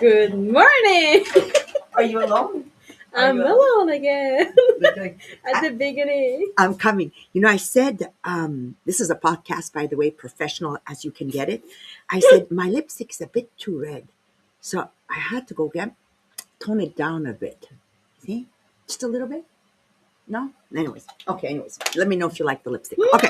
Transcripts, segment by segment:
Good morning. Are you alone? I'm you alone again Good. at the beginning. I'm coming. I said, this is a podcast, by the way, professional as you can get it. I said, my lipstick is a bit too red. So I had to go tone it down a bit. See? Just a little bit. No? Anyways, let me know if you like the lipstick. Okay,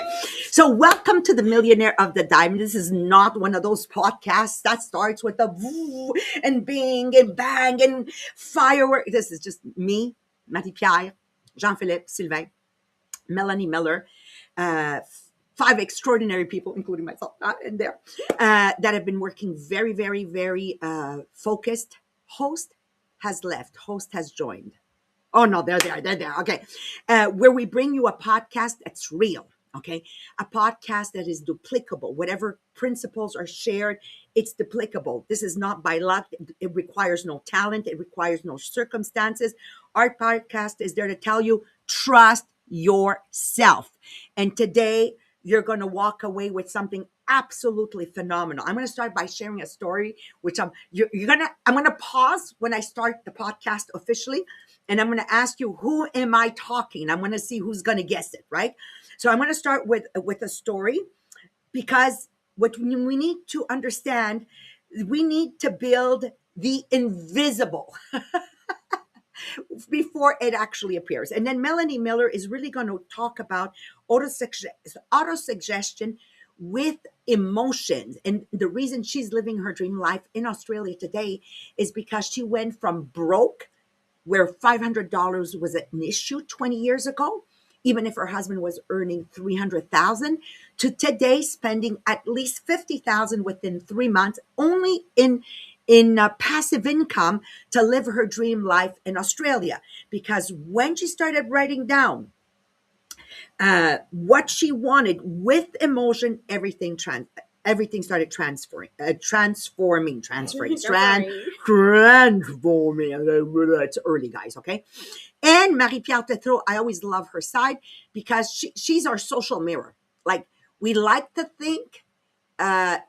so welcome to the Millionaire of the Diamond. This is not one of those podcasts that starts with a woo and bing and bang and firework. This is just me, Marie-Pierre, Jean-Philippe, Sylvain, Melanie Miller, five extraordinary people, including myself, in there, that have been working very, very, very focused. Host has left. Host has joined. Oh no, they're there. Okay. Where we bring you a podcast that's real. Okay. A podcast that is duplicable. Whatever principles are shared, it's duplicable. This is not by luck. It requires no talent. It requires no circumstances. Our podcast is there to tell you, trust yourself. And today you're going to walk away with something absolutely phenomenal. I'm going to start by sharing a story, which I'm going to pause when I start the podcast officially. And I'm going to ask you, who am I talking? I'm going to see who's going to guess it, right? So I'm going to start with a story, because what we need to understand, we need to build the invisible before it actually appears. And then Melanie Miller is really going to talk about autosuggestion with emotions. And the reason she's living her dream life in Australia today is because she went from broke, where $500 was an issue 20 years ago, even if her husband was earning $300,000, to today spending at least $50,000 within 3 months, only in passive income, to live her dream life in Australia. Because when she started writing down what she wanted with emotion, everything started transforming. It's early, guys, okay? And Marie-Pierre Tetreault, I always love her side, because she's our social mirror. Like, we like to think that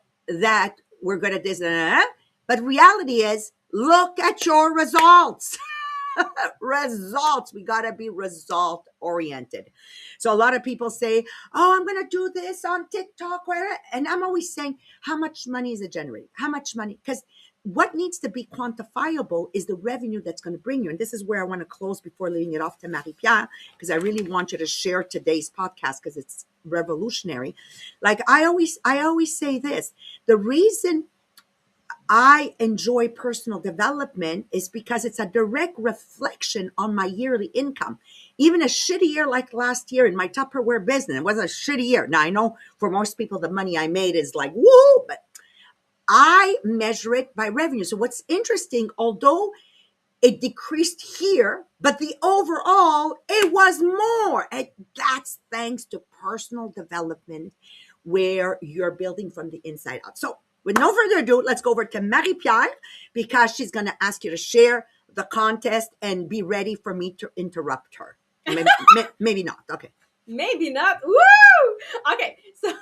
we're good at this, but reality is, look at your results. Results. We got to be result oriented. So a lot of people say, oh, I'm going to do this on TikTok. And I'm always saying, how much money is it generating? How much money? Because what needs to be quantifiable is the revenue that's going to bring you. And this is where I want to close before leaving it off to Marie-Pierre, because I really want you to share today's podcast, because it's revolutionary. Like I always say this, the reason I enjoy personal development is because it's a direct reflection on my yearly income. Even a shitty year like last year in my Tupperware business, it wasn't a shitty year. Now, I know for most people, the money I made is like, woo, but I measure it by revenue. So what's interesting, although it decreased here, but the overall, it was more. And that's thanks to personal development, where you're building from the inside out. So with no further ado, let's go over to Marie-Pierre, because she's going to ask you to share the contest and be ready for me to interrupt her. Maybe not. Okay. Maybe not. Woo! Okay, so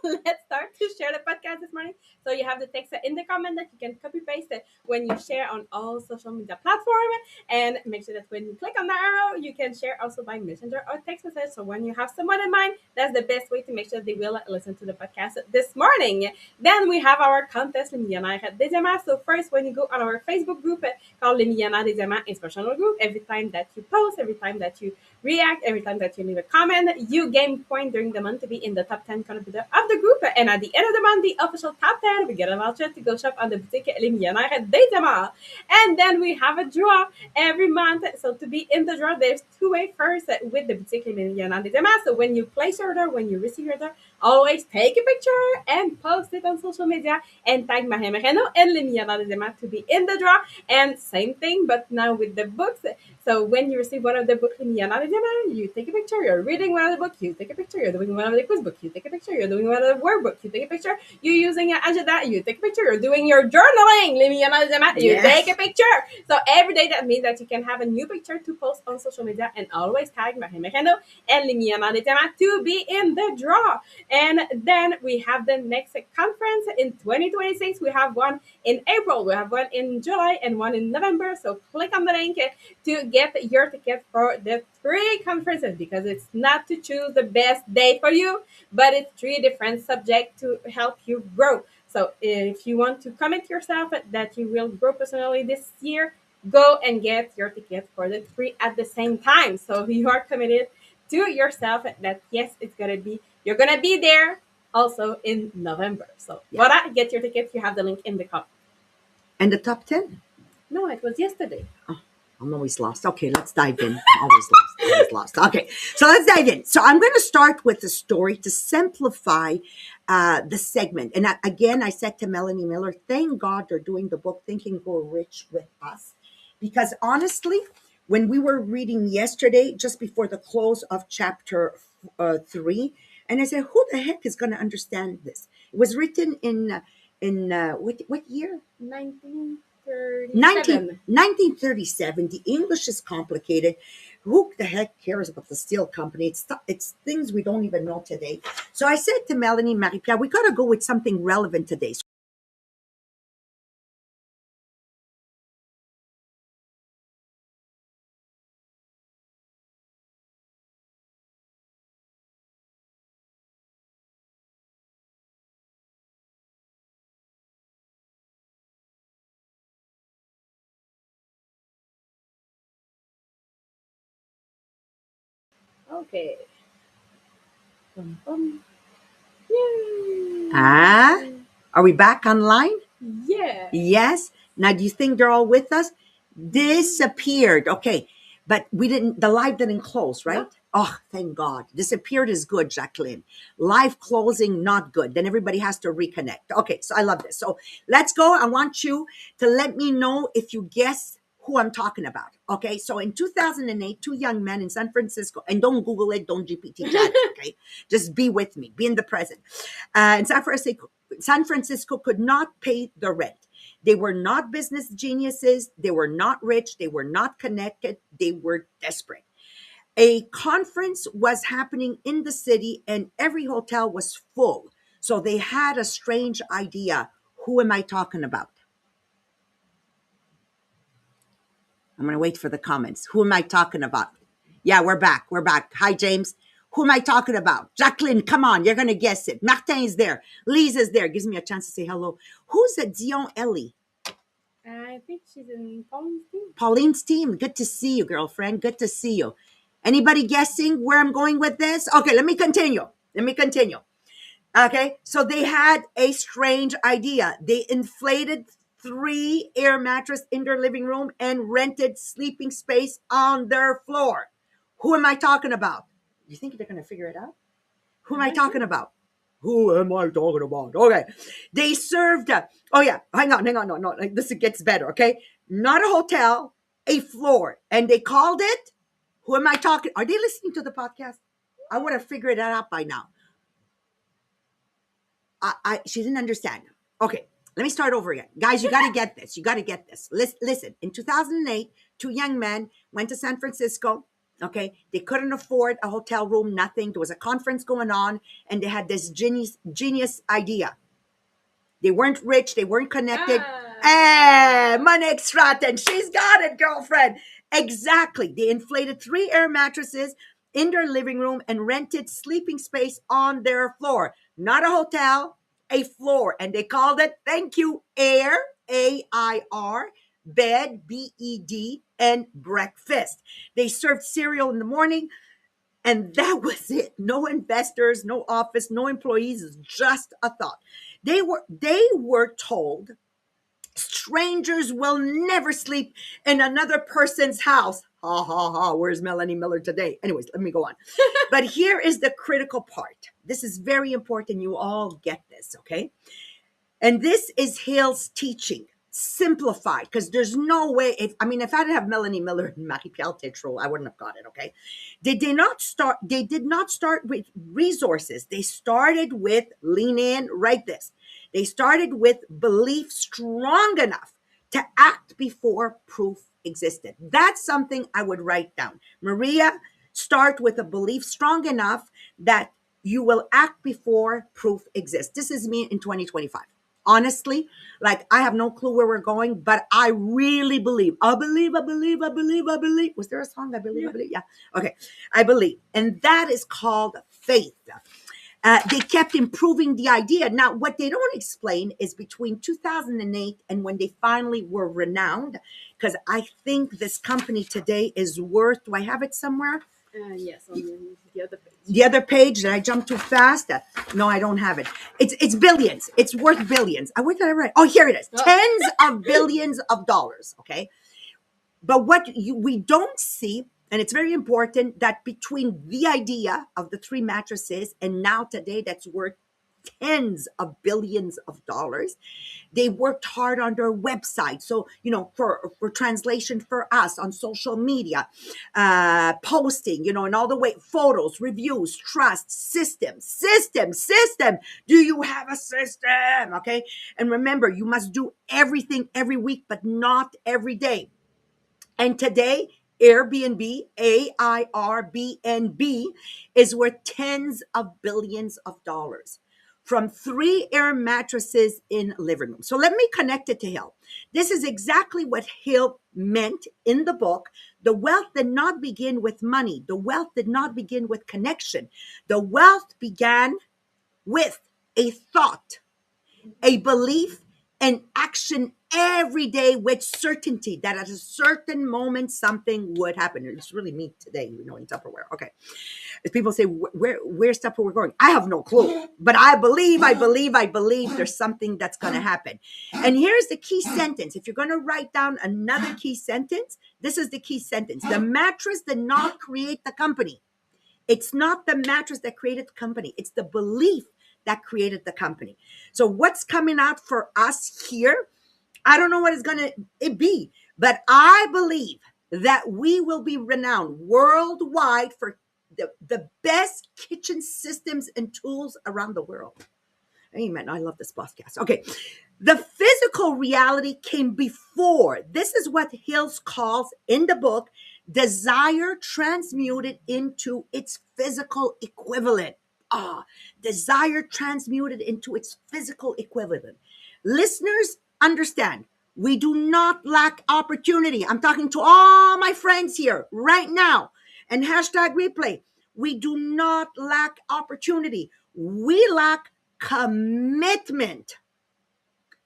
let's start to share the podcast this morning. So you have the text in the comment that you can copy paste it when you share on all social media platforms, and make sure that when you click on the arrow, you can share also by messenger or text message. So when you have someone in mind, that's the best way to make sure they will listen to the podcast this morning. Then we have our contest, Les Millionnaires des Diamants. So first, when you go on our Facebook group called Les Millionnaires des Diamants Inspirational Group, every time that you post, every time that you react, every time that you leave a comment, you gain points during the month to be in the top 10 contributor of the group. And at the end of the month, the official top 10, we get a voucher to go shop on the boutique Les Millionnaires des Diamants. And then we have a draw every month. So to be in the draw, there's two ways. First, with the boutique Les Millionnaires des Diamants. So when you place your order, when you receive your order, always take a picture and post it on social media and tag Marie Moreno and Les Millionnaires des Diamants to be in the draw. And same thing, but now with the books. So when you receive one of the books, Les Millionnaires des Diamants, you take a picture. You're reading one of the books, you take a picture. You're doing one of the quiz books, you take a picture. You're doing one of the workbooks, you take a picture. You're using an agenda, you take a picture. You're doing your journaling, Les Millionnaires des Diamants, you take a picture. So every day, that means that you can have a new picture to post on social media, and always tag Marie Moreno and Les Millionnaires des Diamants to be in the draw. And then we have the next conference in 2026. We have one in April, we have one in July, and one in November. So click on the link to get your ticket for the three conferences, because it's not to choose the best day for you, but it's three different subjects to help you grow. So if you want to commit yourself that you will grow personally this year, go and get your ticket for the three at the same time. So you are committed to yourself that yes, it's gonna be, you're gonna be there also in November. So Yeah. voila, get your ticket. You have the link in the comment. And the top 10? No, it was yesterday. I'm always lost. Okay, let's dive in. Always lost. Always lost. Okay, so let's dive in. So I'm going to start with a story to simplify the segment. And again, I said to Melanie Miller, thank God they're doing the book Think and Grow Rich with us. Because honestly, when we were reading yesterday, just before the close of chapter 3, and I said, who the heck is going to understand this? It was written in what year? 1937. 1937. The English is complicated. Who the heck cares about the steel company? It's things we don't even know today. So I said to Melanie, Marie-Pierre, we got to go with something relevant today. Okay. Bum, bum. Yay. Are we back online? Yeah. Yes. Now, do you think they're all with us? Disappeared. Okay. But the live didn't close, right? No. Oh, thank God. Disappeared is good, Jacqueline. Live closing, not good. Then everybody has to reconnect. Okay. So I love this. So let's go. I want you to let me know if you guess who I'm talking about. Okay. So in 2008, two young men in San Francisco, and don't Google it, don't GPT chat it, okay? Just be with me, be in the present. In San Francisco could not pay the rent. They were not business geniuses. They were not rich. They were not connected. They were desperate. A conference was happening in the city and every hotel was full. So they had a strange idea. Who am I talking about? I'm going to wait for the comments. Who am I talking about? Yeah, we're back. We're back. Hi, James. Who am I talking about? Jacqueline, come on. You're going to guess it. Martin is there. Lise is there. Gives me a chance to say hello. Who's a Dion Ellie? I think she's in Pauline's team. Pauline's team. Good to see you, girlfriend. Good to see you. Anybody guessing where I'm going with this? Okay, let me continue. Okay, so they had a strange idea. They inflated 3 air mattress in their living room and rented sleeping space on their floor. Who am I talking about? You think they're going to figure it out? Who am I talking about? Who am I talking about? Okay. They served, oh yeah, hang on, no, this gets better, okay? Not a hotel, a floor. And they called it, who am I talking? Are they listening to the podcast? I would have figured that out by now. She didn't understand. Okay, let me start over again. Guys, you got to get this. You got to get this. Listen, in 2008, two young men went to San Francisco. Okay, they couldn't afford a hotel room, nothing. There was a conference going on, and they had this genius idea. They weren't rich, they weren't connected. Money Stratton, she's got it, girlfriend. Exactly. They inflated 3 air mattresses in their living room and rented sleeping space on their floor. Not a hotel, a floor. And they called it, thank you, Air, AIR, bed, BED, and breakfast. They served cereal in the morning, and that was it. No investors, no office, no employees, just a thought. They were told strangers will never sleep in another person's house. Ha ha ha. Where's Melanie Miller today? Anyways, let me go on. But here is the critical part. This is very important. You all get this, okay? And this is Hill's teaching, simplified, because there's no way, if I didn't have Melanie Miller and Marie-Pierre Tétrault, I wouldn't have got it, okay? They did not start with resources. They started with, lean in, write this. They started with belief strong enough to act before proof existed. That's something I would write down. Maria, start with a belief strong enough that you will act before proof exists. This is me in 2025. Honestly, like I have no clue where we're going, but I really believe. I believe, I believe, I believe, I believe. Was there a song? I believe, I believe. Yeah. Okay. I believe. And that is called faith. They kept improving the idea. Now, what they don't explain is between 2008 and when they finally were renowned, because I think this company today is worth, do I have it somewhere? Yes, on the other page. The other page, did I jump too fast? No, I don't have it. It's billions. It's worth billions. Where did I write? Oh, here it is. Oh. Tens of billions of dollars. Okay. But what we don't see, and it's very important, that between the idea of the 3 mattresses and now today that's worth tens of billions of dollars, they worked hard on their website. So, for translation for us on social media, posting, and all the way, photos, reviews, trust, system. Do you have a system? Okay. And remember, you must do everything every week, but not every day. And today, Airbnb, AIRBNB, is worth tens of billions of dollars from 3 air mattresses in living room. So let me connect it to Hill. This is exactly what Hill meant in the book. The wealth did not begin with money. The wealth did not begin with connection. The wealth began with a thought, a belief, and action every day with certainty that at a certain moment something would happen. It's really me today, in Tupperware. Okay. As people say, where's Tupperware going? I have no clue, but I believe there's something that's going to happen. And here's the key sentence. If you're going to write down another key sentence, this is the key sentence. The mattress did not create the company. It's not the mattress that created the company. It's the belief that created the company. So what's coming out for us here? I don't know what it's going to be, but I believe that we will be renowned worldwide for the best kitchen systems and tools around the world. Amen. I love this podcast. Okay. The physical reality came before. This is what Hills calls in the book, desire transmuted into its physical equivalent. Desire transmuted into its physical equivalent. Listeners, understand, we do not lack opportunity. I'm talking to all my friends here right now. And hashtag replay. We do not lack opportunity. We lack commitment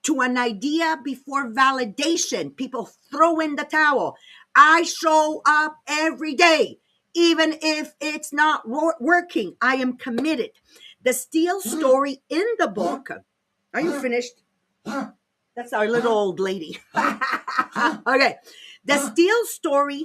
to an idea before validation. People throw in the towel. I show up every day. Even if it's not working, I am committed. The Steele story in the book. Are you finished? That's our little old lady. Okay. The Steele story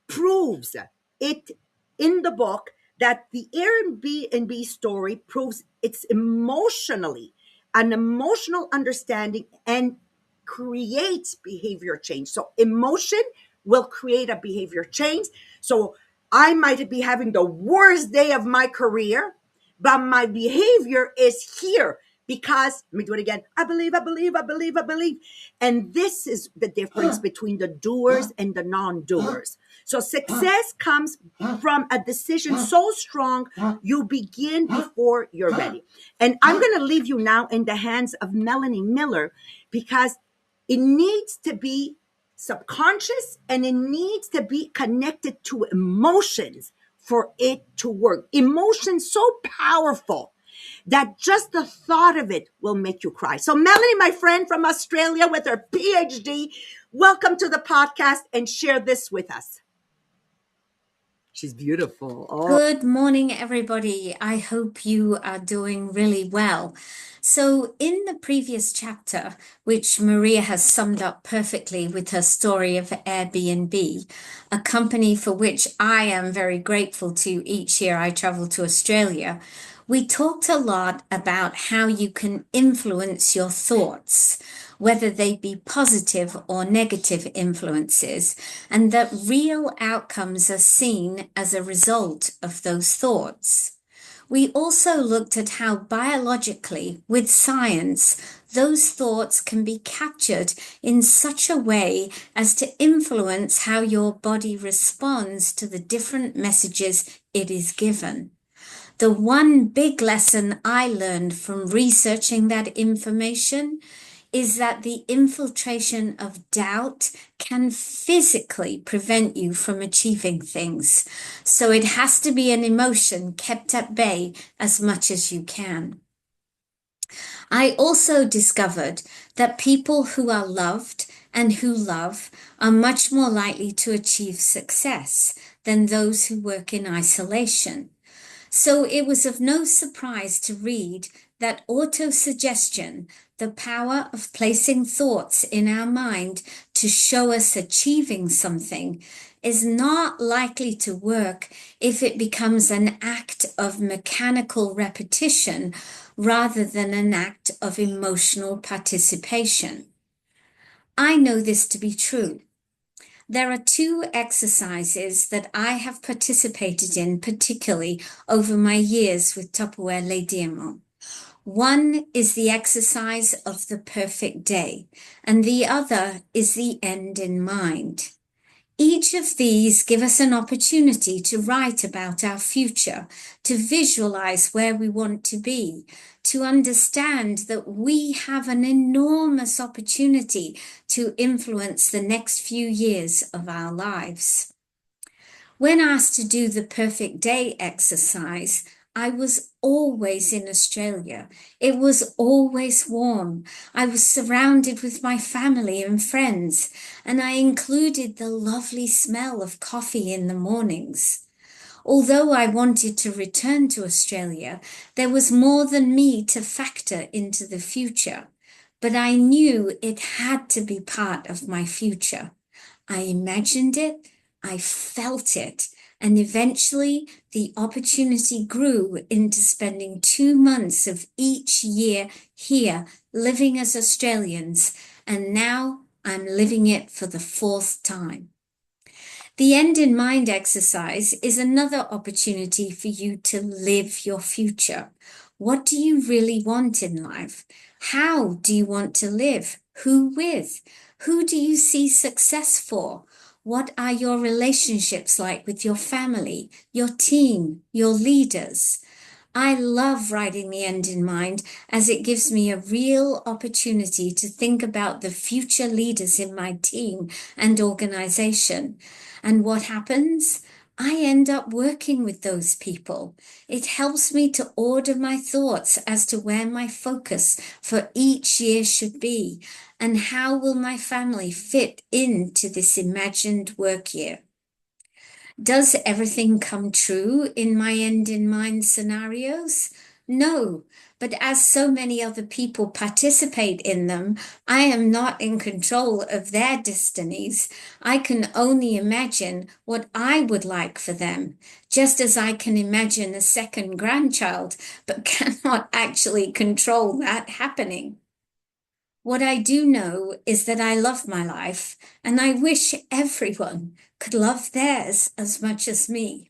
proves it in the book that the Airbnb story proves it's emotionally an emotional understanding and creates behavior change. So emotion will create a behavior change. So I might be having the worst day of my career, but my behavior is here because, let me do it again. I believe. And this is the difference between the doers and the non-doers. So success comes from a decision so strong, you begin before you're ready. And I'm going to leave you now in the hands of Melanie Miller because it needs to be subconscious and it needs to be connected to emotions for it to work. Emotions so powerful that just the thought of it will make you cry. So Melanie, my friend from Australia with her PhD, welcome to the podcast and share this with us. She's beautiful. Good morning, everybody. I hope you are doing really well. So in the previous chapter, which Maria has summed up perfectly with her story of Airbnb, a company for which I am very grateful to each year I travel to Australia, we talked a lot about how you can influence your thoughts, whether they be positive or negative influences, and that real outcomes are seen as a result of those thoughts. We also looked at how biologically, with science, those thoughts can be captured in such a way as to influence how your body responds to the different messages it is given. The one big lesson I learned from researching that information is that the infiltration of doubt can physically prevent you from achieving things. So it has to be an emotion kept at bay as much as you can. I also discovered that people who are loved and who love are much more likely to achieve success than those who work in isolation. So it was of no surprise to read that autosuggestion, the power of placing thoughts in our mind to show us achieving something, is not likely to work if it becomes an act of mechanical repetition rather than an act of emotional participation. I know this to be true. There are two exercises that I have participated in, particularly over my years with Tupperware Les Diamants. One is the exercise of the perfect day, and the other is the end in mind. Each of these give us an opportunity to write about our future, to visualize where we want to be, to understand that we have an enormous opportunity to influence the next few years of our lives. When asked to do the perfect day exercise, I was always in Australia. It was always warm. I was surrounded with my family and friends, and I included the lovely smell of coffee in the mornings. Although I wanted to return to Australia, there was more than me to factor into the future, but I knew it had to be part of my future. I imagined it, I felt it, and eventually the opportunity grew into spending 2 months of each year here living as Australians, and now I'm living it for the 4th time. The end in mind exercise is another opportunity for you to live your future. What do you really want in life? How do you want to live? Who with? Who do you see success for? What are your relationships like with your family, your team, your leaders? I love writing the end in mind as it gives me a real opportunity to think about the future leaders in my team and organization. And what happens? I end up working with those people. It helps me to order my thoughts as to where my focus for each year should be and how will my family fit into this imagined work year. Does everything come true in my end in mind scenarios? No, but as so many other people participate in them, I am not in control of their destinies. I can only imagine what I would like for them, just as I can imagine a second grandchild, but cannot actually control that happening. What I do know is that I love my life, and I wish everyone could love theirs as much as me.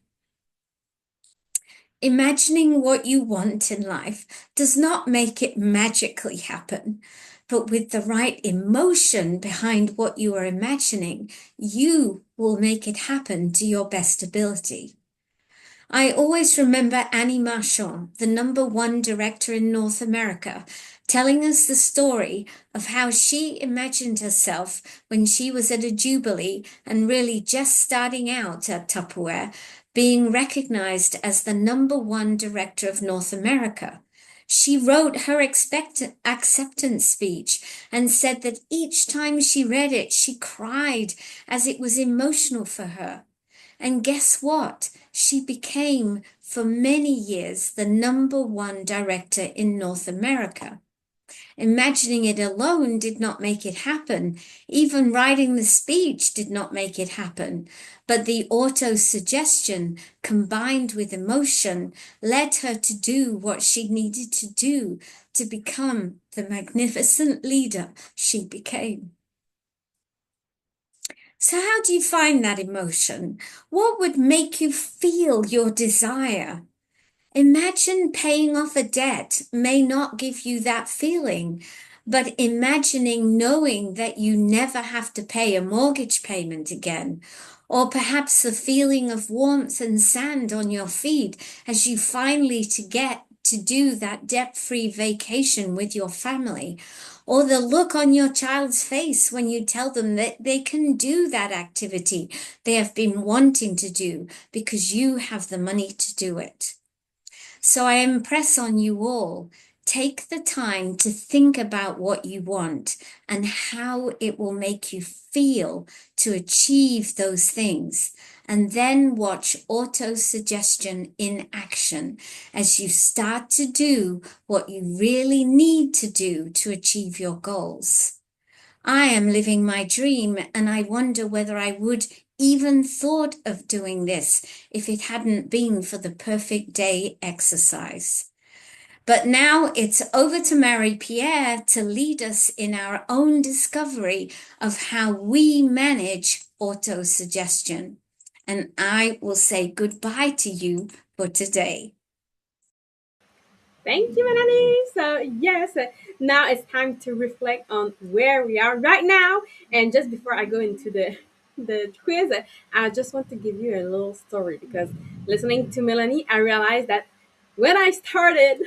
Imagining what you want in life does not make it magically happen, but with the right emotion behind what you are imagining, you will make it happen to your best ability. I always remember Annie Marchand, the #1 director in North America, telling us the story of how she imagined herself when she was at a jubilee and really just starting out at Tupperware, being recognized as the #1 director of North America. She wrote her acceptance speech and said that each time she read it, she cried as it was emotional for her. And guess what? She became, for many years, the #1 director in North America. Imagining it alone did not make it happen. Even writing the speech did not make it happen. But the autosuggestion combined with emotion led her to do what she needed to do to become the magnificent leader she became. So how do you find that emotion? What would make you feel your desire? Imagine paying off a debt may not give you that feeling, But imagining knowing that you never have to pay a mortgage payment again, or perhaps the feeling of warmth and sand on your feet as you finally to get to do that debt-free vacation with your family, or the look on your child's face when you tell them that they can do that activity they have been wanting to do because you have the money to do it. So I impress on you all, take the time to think about what you want and how it will make you feel to achieve those things. And then watch autosuggestion in action as you start to do what you really need to do to achieve your goals. I am living my dream, and I wonder whether I would even thought of doing this if it hadn't been for the perfect day exercise. But now it's over to Marie Pierre to lead us in our own discovery of how we manage autosuggestion. And I will say goodbye to you for today. Thank you, Melanie. So, yes, now it's time to reflect on where we are right now. And just before I go into the quiz, I just want to give you a little story because listening to Melanie, I realized that when I started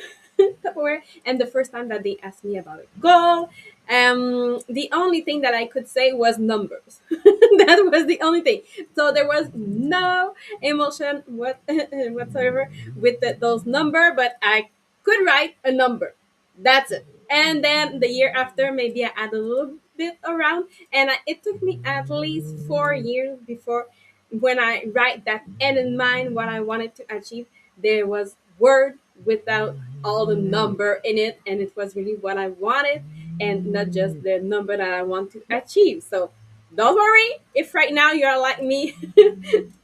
Tupperware and the first time that they asked me about a goal, the only thing that I could say was numbers. That was the only thing. So there was no emotion whatsoever with those number, but I could write a number. That's it. And then the year after, maybe I add a little bit around, and it took me at least 4 years before when I write that end in mind what I wanted to achieve. There was word without all the number in it, and it was really what I wanted, and not just the number that I want to achieve. So don't worry if right now you're like me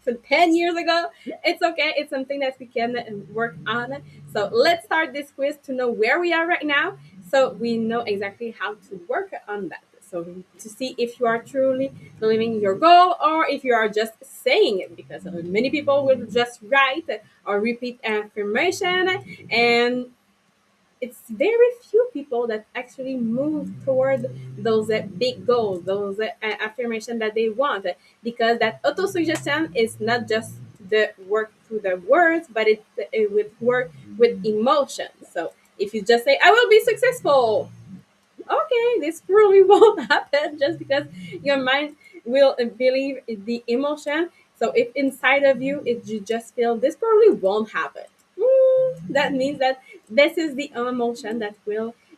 for 10 years ago. It's okay. It's something that we can work on. So let's start this quiz to know where we are right now so we know exactly how to work on that. So to see if you are truly living your goal or if you are just saying it, because many people will just write or repeat affirmation, and it's very few people that actually move toward those big goals, those affirmation that they want, because that autosuggestion is not just the work through the words, but it would work with emotion. So if you just say, I will be successful, okay, this probably won't happen just because your mind will believe the emotion. So if inside of you, if you just feel this probably won't happen, that means that this is the emotion that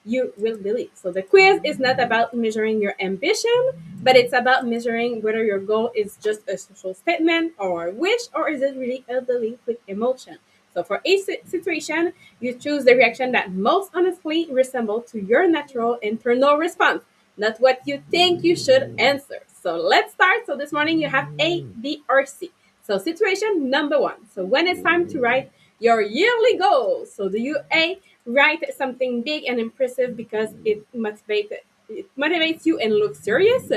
you will believe. So the quiz is not about measuring your ambition, but it's about measuring whether your goal is just a social statement or a wish, or is it really a belief with emotion. So for each situation, you choose the reaction that most honestly resemble to your natural internal response, not what you think you should answer. So let's start. So this morning you have A, B, or C. So situation number one. So when it's time to write your yearly goals. So do you A, write something big and impressive because it motivates you and looks serious?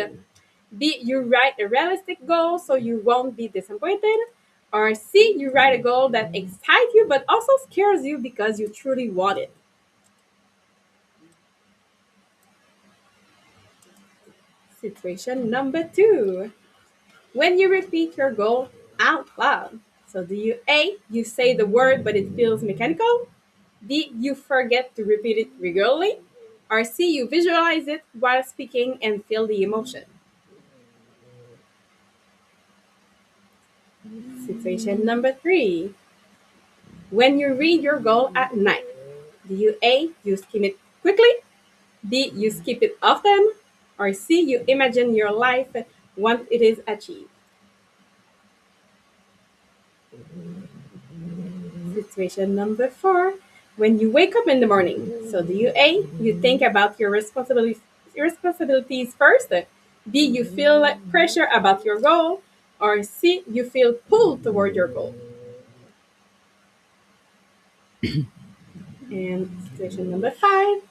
B, you write a realistic goal so you won't be disappointed? Or C, you write a goal that excites you but also scares you because you truly want it? Situation number two. When you repeat your goal out loud. So do you A, you say the word but it feels mechanical? B, you forget to repeat it regularly? Or C, you visualize it while speaking and feel the emotion? Situation number three. When you read your goal at night, do you A, you skim it quickly? B, you skip it often? Or C, you imagine your life once it is achieved? Situation number four. When you wake up in the morning, so do you A, you think about your responsibilities first? B, you feel like pressure about your goal? Or C, you feel pulled toward your goal? And situation number five.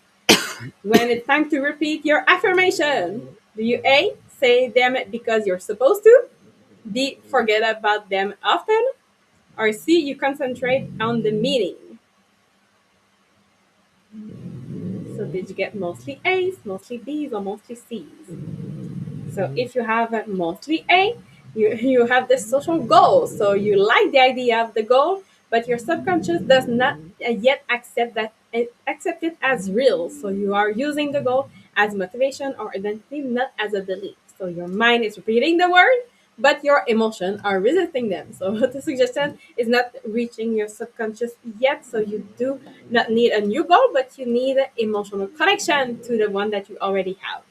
When it's time to repeat your affirmation, do you A, say them because you're supposed to? B, forget about them often? Or C, you concentrate on the meaning? So did you get mostly A's, mostly B's, or mostly C's? So if you have a mostly A, you have this social goal. So you like the idea of the goal, but your subconscious does not yet accept it as real. So you are using the goal as motivation or identity, not as a belief. So your mind is repeating the word, but your emotions are resisting them. So the suggestion is not reaching your subconscious yet. So you do not need a new goal, but you need an emotional connection to the one that you already have.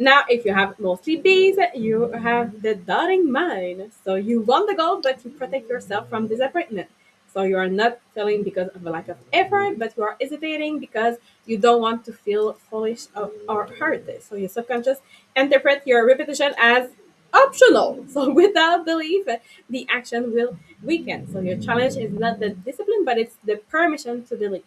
Now, if you have mostly B's, you have the doubting mind. So you want the goal, but you protect yourself from disappointment. So you are not failing because of a lack of effort, but you are hesitating because you don't want to feel foolish or hurt. So your subconscious interpret your repetition as optional. So without belief, the action will weaken. So your challenge is not the discipline, but it's the permission to believe.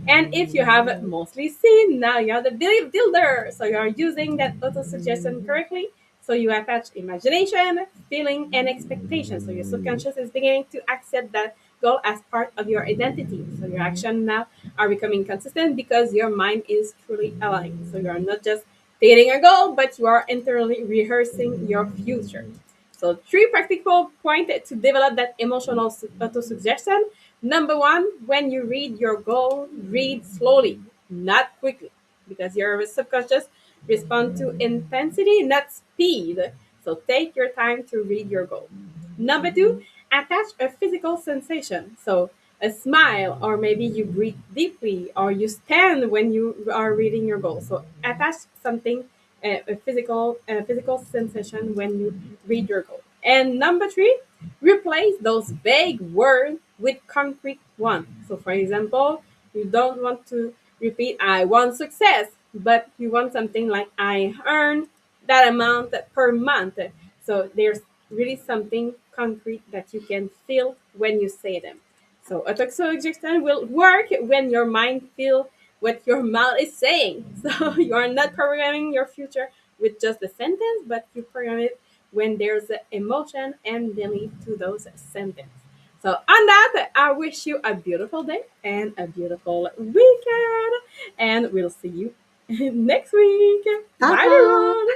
And if you have mostly seen, now you have the belief builder. So you are using that auto suggestion correctly. So you attach imagination, feeling, and expectation. So your subconscious is beginning to accept that goal as part of your identity. So your actions now are becoming consistent because your mind is truly aligned. So you are not just stating a goal, but you are internally rehearsing your future. So three practical points to develop that emotional auto suggestion. Number one, when you read your goal, read slowly, not quickly, because your subconscious respond to intensity, not speed. So take your time to read your goal. Number two, attach a physical sensation. So a smile, or maybe you breathe deeply, or you stand when you are reading your goal. So attach something, a physical sensation when you read your goal. And number three, replace those vague words with concrete ones. So, for example, you don't want to repeat "I want success," but you want something like "I earn that amount per month." So there's really something concrete that you can feel when you say them. So autosuggestion will work when your mind feels what your mouth is saying. So you are not programming your future with just a sentence, but you program it when there's emotion and belief to those sentences. So on that, I wish you a beautiful day and a beautiful weekend, and we'll see you next week. Bye, Ta-ta! everyone.